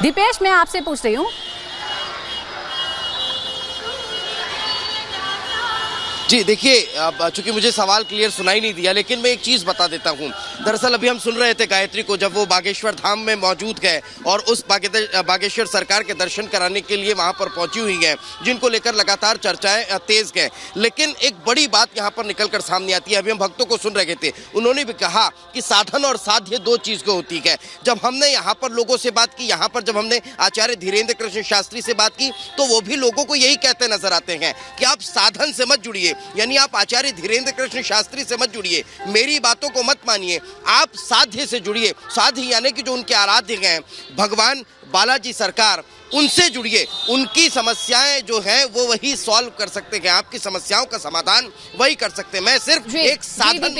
दीपेश, मैं आपसे पूछ रही हूँ। जी देखिए, अब चूंकि मुझे सवाल क्लियर सुनाई नहीं दिया, लेकिन मैं एक चीज़ बता देता हूँ। दरअसल अभी हम सुन रहे थे गायत्री को, जब वो बागेश्वर धाम में मौजूद गए और उस बागेश्वर सरकार के दर्शन कराने के लिए वहाँ पर पहुँची हुई हैं, जिनको लेकर लगातार चर्चाएं तेज गए। लेकिन एक बड़ी बात यहाँ पर निकलकर सामने आती है। अभी हम भक्तों को सुन रहे थे, उन्होंने भी कहा कि साधन और साध्य दो चीज़ को होती है। जब हमने यहाँ पर लोगों से बात की, यहाँ पर जब हमने आचार्य धीरेन्द्र कृष्ण शास्त्री से बात की, तो वो भी लोगों को यही कहते नजर आते हैं कि आप साधन से मत जुड़िए, यानी आप आचार्य धीरेन्द्र कृष्ण शास्त्री से मत जुड़िए, मेरी बातों को मत मानिए, आप साध्य से जुड़िए। साध्य यानी कि जो उनके आराध्य हैं भगवान बालाजी सरकार, उनसे जुड़िए। उनकी समस्याएं जो हैं वो वही सॉल्व कर सकते हैं, आपकी समस्याओं का समाधान वही कर सकते हैं। मैं सिर्फ एक साधन।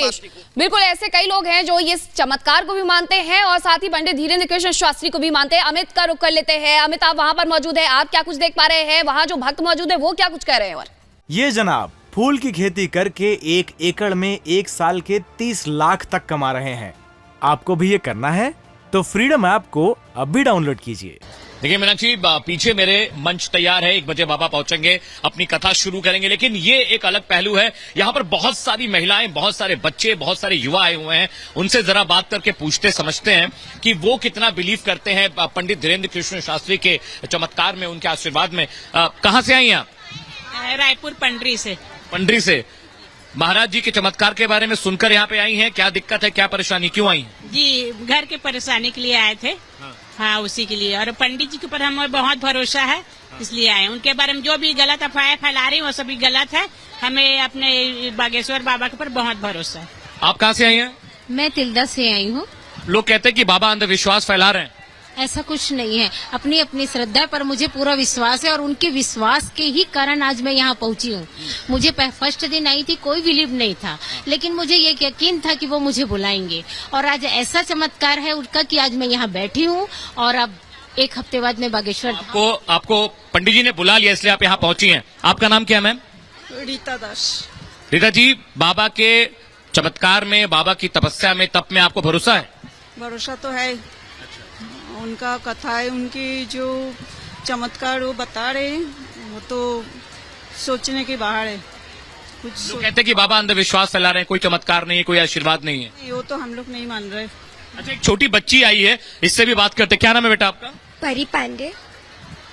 बिल्कुल, ऐसे कई लोग हैं जो ये चमत्कार को भी मानते हैं और साथ ही पंडित धीरेन्द्र कृष्ण शास्त्री को भी मानते हैं। अमित का रुख कर लेते हैं। अमित, आप वहां पर मौजूद है, आप क्या कुछ देख पा रहे हैं? वहां जो भक्त मौजूद है वो क्या कुछ कह रहे हैं? और ये जनाब फूल की खेती करके 1 एकड़ में 1 साल के 30 लाख तक कमा रहे हैं। आपको भी ये करना है तो फ्रीडम ऐप को अभी डाउनलोड कीजिए। देखिए मीनाक्षी, पीछे मेरे मंच तैयार है। 1 बजे बाबा पहुंचेंगे, अपनी कथा शुरू करेंगे। लेकिन ये एक अलग पहलू है। यहाँ पर बहुत सारी महिलाएं, बहुत सारे बच्चे, बहुत सारे युवा आए हुए हैं। उनसे जरा बात करके पूछते समझते हैं कि वो कितना बिलीव करते हैं पंडित धीरेन्द्र कृष्ण शास्त्री के चमत्कार में, उनके आशीर्वाद में। कहाँ से आई हैं आप? रायपुर पंडरी से। पंडरी से। महाराज जी के चमत्कार के बारे में सुनकर यहाँ पे आई हैं। क्या दिक्कत है, क्या परेशानी, क्यों आई हैं? जी, घर के परेशानी के लिए आए थे। हाँ, उसी के लिए। और पंडित जी के ऊपर हमें बहुत भरोसा है, इसलिए आए। उनके बारे में जो भी गलत अफवाहें फैला रही वो सभी गलत है। हमें अपने बागेश्वर बाबा के ऊपर बहुत भरोसा है। आप कहाँ से आई हैं? मैं तिल्दा से आई हूँ। लोग कहते हैं कि बाबा अंधविश्वास फैला रहे हैं। ऐसा कुछ नहीं है, अपनी अपनी श्रद्धा पर मुझे पूरा विश्वास है और उनके विश्वास के ही कारण आज मैं यहाँ पहुँची हूँ। मुझे फर्स्ट दिन आई थी, कोई बिलीव नहीं था, लेकिन मुझे ये यकीन था कि वो मुझे बुलाएंगे और आज ऐसा चमत्कार है उनका कि आज मैं यहाँ बैठी हूँ और अब 1 हफ्ते बाद मैं बागेश्वर। आपको पंडित जी ने बुला लिया, इसलिए आप यहाँ पहुंची हैं। आपका नाम क्या है मैम? रीता दास। रीता जी, बाबा के चमत्कार में, बाबा की तपस्या में, तप में आपको भरोसा है? भरोसा तो है। उनका कथा है, उनकी जो चमत्कार वो बता रहे हैं, वो तो सोचने के बाहर है। कुछ लोग कहते हैं कि बाबा अंधविश्वास फैला रहे हैं, कोई चमत्कार नहीं है, कोई आशीर्वाद नहीं है। वो तो हम लोग नहीं मान रहे। अच्छा, एक छोटी बच्ची आई है, इससे भी बात करते। क्या नाम है बेटा आपका? परी पांडे।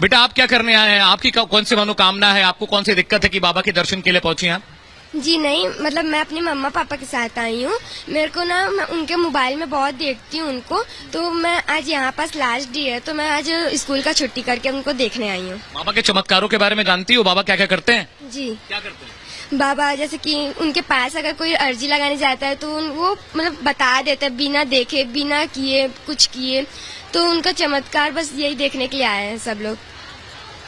बेटा, आप क्या करने आए हैं? आपकी कौन सी मनोकामना है? आपको कौन सी दिक्कत है कि बाबा के दर्शन के लिए पहुंची हैं आप? जी नहीं, मतलब मैं अपनी मम्मा पापा के साथ आई हूँ। मेरे को ना, मैं उनके मोबाइल में बहुत देखती हूँ उनको, तो मैं आज यहाँ पास लास्ट डे है तो मैं आज स्कूल का छुट्टी करके उनको देखने आई हूँ। बाबा के चमत्कारों के बारे में जानती हो? बाबा क्या क्या करते हैं? जी, क्या करते हैं बाबा? जैसे कि उनके पास अगर कोई अर्जी लगाने जाता है तो वो मतलब बता देता है, बिना देखे, बिना किए, कुछ किए। तो उनका चमत्कार बस यही देखने के लिए आए हैं सब लोग।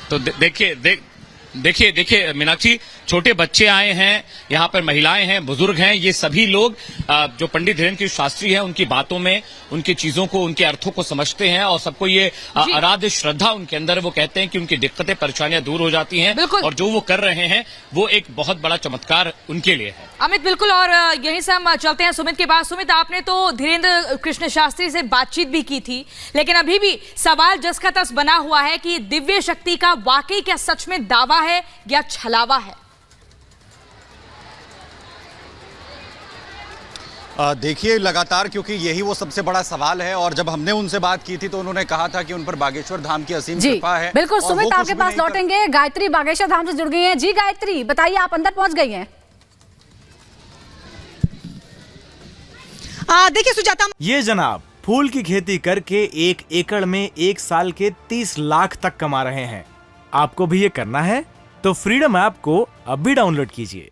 तो देखिए मीनाक्षी, छोटे बच्चे आए हैं, यहाँ पर महिलाएं हैं, बुजुर्ग हैं, ये सभी लोग जो पंडित धीरेन्द्र कृष्ण शास्त्री हैं उनकी बातों में, उनकी चीजों को, उनके अर्थों को समझते हैं और सबको ये आराध्य श्रद्धा उनके अंदर है। वो कहते हैं कि उनकी दिक्कतें परेशानियां दूर हो जाती हैं और जो वो कर रहे हैं वो एक बहुत बड़ा चमत्कार उनके लिए है। अमित, बिल्कुल। और यहीं से हम चलते हैं सुमित के पास। सुमित, आपने तो धीरेन्द्र कृष्ण शास्त्री से बातचीत भी की थी, लेकिन अभी भी सवाल जस का तस बना हुआ है कि दिव्य शक्ति का वाकई क्या सच में दावा है या छलावा है? देखिए, लगातार, क्योंकि यही वो सबसे बड़ा सवाल है और जब हमने उनसे बात की थी तो उन्होंने कहा था कि उन पर बागेश्वर धाम की असीम कृपा है। बिल्कुल सुमित, आपके पास लौटेंगे। गायत्री बागेश्वर धाम से जुड़ गई हैं। जी गायत्री, बताइए, आप अंदर पहुंच गई हैं। देखिए सुजाता, ये जनाब फूल की खेती करके 1 एकड़ में 1 साल के 30 लाख तक कमा रहे हैं। आपको भी ये करना है तो फ्रीडम ऐप को अभी डाउनलोड कीजिए।